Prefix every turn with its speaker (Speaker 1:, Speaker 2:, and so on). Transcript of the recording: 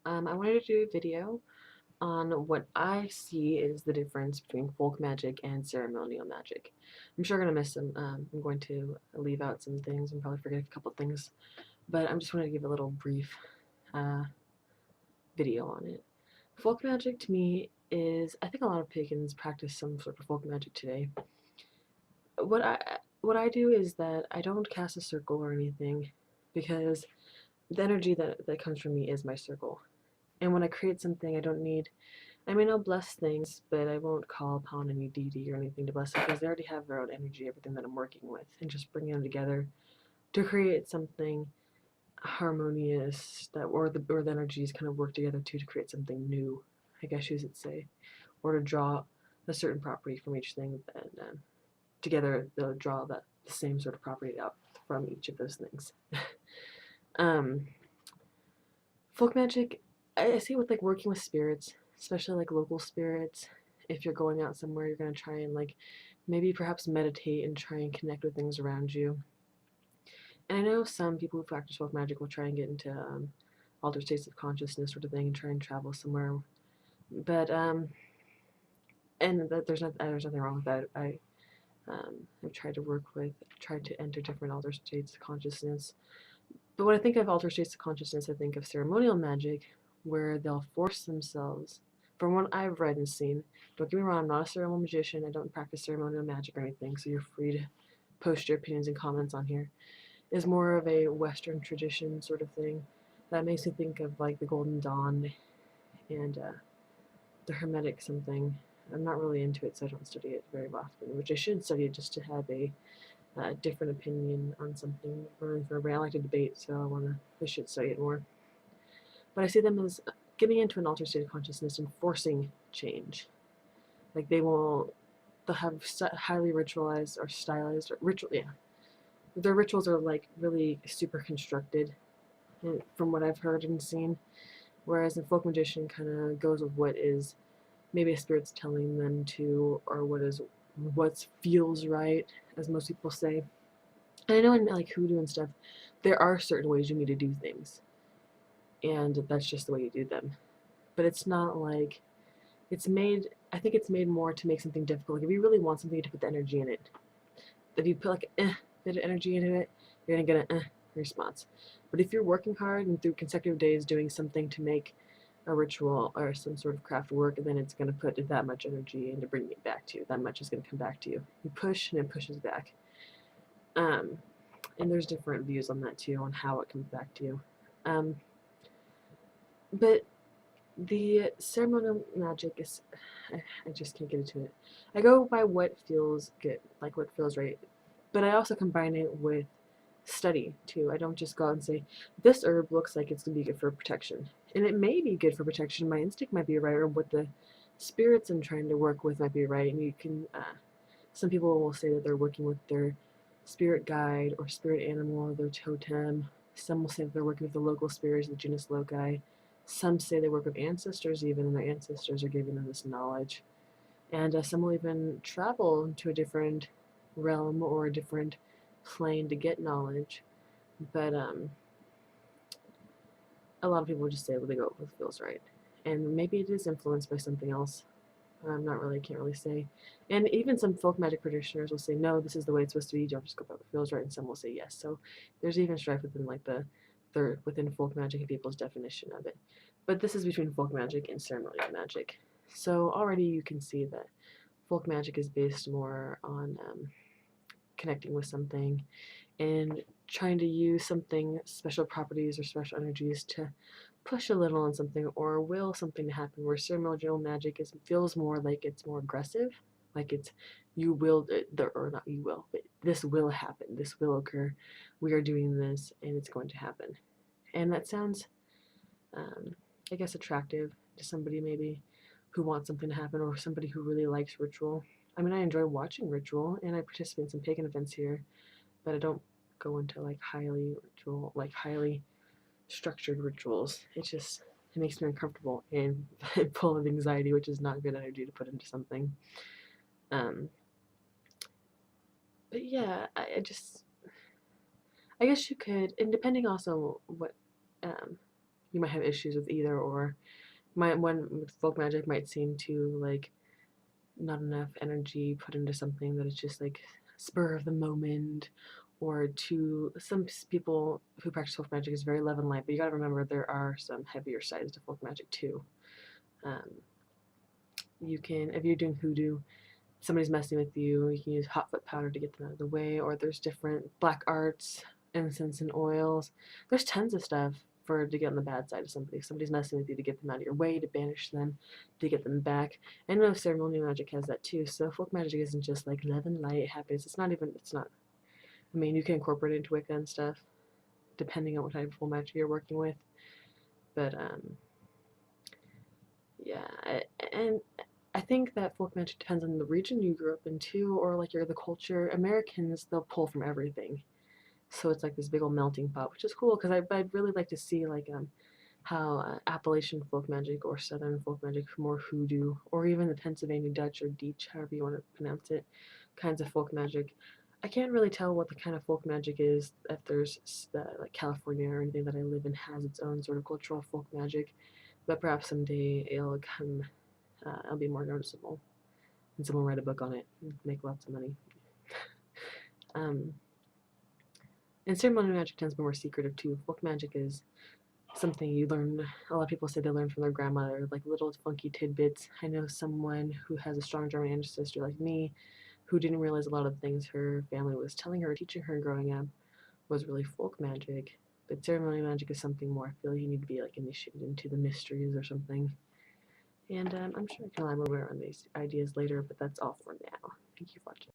Speaker 1: I wanted to do a video on what I see is the difference between folk magic and ceremonial magic. I'm sure I'm going to miss some. I'm going to leave out some things and probably forget a couple things, but I'm just going to give a little brief uh, video on it. Folk magic to me is, I think a lot of pagans practice some sort of folk magic today. What I what I do is that I don't cast a circle or anything because the energy that comes from me is my circle. And when I create something, I don't need. I mean, I'll bless things, but I won't call upon any deity or anything to bless them because they already have their own energy, everything that I'm working with, and just bringing them together to create something harmonious that, or the energies kind of work together to create something new, I guess you should say, or to draw a certain property from each thing, and together they'll draw the same sort of property out from each of those things. um, Folk magic, I see with like working with spirits, especially like local spirits. If you're going out somewhere, you're gonna try and like maybe perhaps meditate and try and connect with things around you. And I know some people who practice folk magic will try and get into altered states of consciousness sort of thing and try and travel somewhere. But and that there's nothing wrong with that. I've tried to work with, tried to enter different altered states of consciousness. But when I think of altered states of consciousness, I think of ceremonial magic, where they'll force themselves. From what I've read and seen, don't get me wrong, I'm not a ceremonial magician. I don't practice ceremonial magic or anything, so you're free to post your opinions and comments on here. Is more of a Western tradition sort of thing that makes me think of like the Golden Dawn and the Hermetic something. I'm not really into it, so I don't study it very often, which I should study just to have a different opinion on something. I like to debate, so I should study it more. But I see them as getting into an altered state of consciousness and forcing change. Like they'll have highly ritualized or stylized or ritual. Yeah, their rituals are like really super constructed, from what I've heard and seen. Whereas in folk magician, kind of goes with what is maybe a spirit's telling them to, or what feels right, as most people say. And I know in like hoodoo and stuff, there are certain ways you need to do things, and that's just the way you do them. But it's not like it's made. I think it's made more to make something difficult. Like if you really want something, to put the energy in it. If you put like bit of energy into it, you're gonna get an response. But if you're working hard and through consecutive days doing something to make a ritual or some sort of craft work, then it's going to put that much energy into bringing it back to you. That much is going to come back to you. You push and it pushes back. Um, and there's different views on that too, on how it comes back to you. Um, but the ceremonial magic is, I just can't get into it. I go by what feels good, like what feels right. But I also combine it with study too. I don't just go out and say, this herb looks like it's going to be good for protection. And it may be good for protection. My instinct might be right, or what the spirits I'm trying to work with might be right. And you can, some people will say that they're working with their spirit guide or spirit animal or their totem. Some will say that they're working with the local spirits, the genus loci. Some say they work with ancestors even, and their ancestors are giving them this knowledge. And some will even travel to a different realm or a different plane to get knowledge. But a lot of people just say, well, they go with what feels right. And maybe it is influenced by something else. I'm not really, can't really say. And even some folk magic practitioners will say, no, this is the way it's supposed to be. Don't just go by what feels right. And some will say yes. So there's even strife within like within folk magic and people's definition of it. But this is between folk magic and ceremonial magic. So already you can see that folk magic is based more on connecting with something and trying to use something, special properties or special energies to push a little on something or will something to happen, where ceremonial magic feels more like it's more aggressive, like it's you will, or not you will, but this will happen, this will occur, we are doing this and it's going to happen. And that sounds, I guess, attractive to somebody maybe who wants something to happen, or somebody who really likes ritual. I mean, I enjoy watching ritual and I participate in some pagan events here, but I don't go into like highly structured rituals. It makes me uncomfortable and full of anxiety, which is not good energy to put into something. Um, but yeah, I guess you could, and depending also what um, you might have issues with either, or might one with folk magic might seem to like not enough energy put into something that is just like spur of the moment, or to some people who practice folk magic is very love and light, but you gotta remember there are some heavier sides to folk magic too. Um, you can, if you're doing hoodoo, somebody's messing with you, you can use hot foot powder to get them out of the way, or there's different black arts, incense and oils. There's tons of stuff for to get on the bad side of somebody. If somebody's messing with you, to get them out of your way, to banish them, to get them back. I know ceremonial magic has that too. So folk magic isn't just like love and light, happiness. It's not even. It's not. I mean, you can incorporate it into Wicca and stuff, depending on what type of folk magic you're working with. But yeah, and I think that folk magic depends on the region you grew up in too, or like the culture. Americans, they'll pull from everything, so it's like this big old melting pot, which is cool because I'd really like to see like how Appalachian folk magic or Southern folk magic, more hoodoo, or even the Pennsylvania Dutch or Deech, however you want to pronounce it, kinds of folk magic. I can't really tell what the kind of folk magic is if there's like California or anything that I live in has its own sort of cultural folk magic, but perhaps someday it'll be more noticeable, and someone write a book on it and make lots of money. Um, and ceremonial magic tends to be more secretive too. Folk magic is something you learn. A lot of people say they learn from their grandmother, like little funky tidbits. I know someone who has a strong German ancestor like me, who didn't realize a lot of the things her family was telling her, teaching her growing up, was really folk magic. But ceremonial magic is something more. I feel like you need to be like initiated into the mysteries or something. And I'm sure I can elaborate more on these ideas later, but that's all for now. Thank you for watching.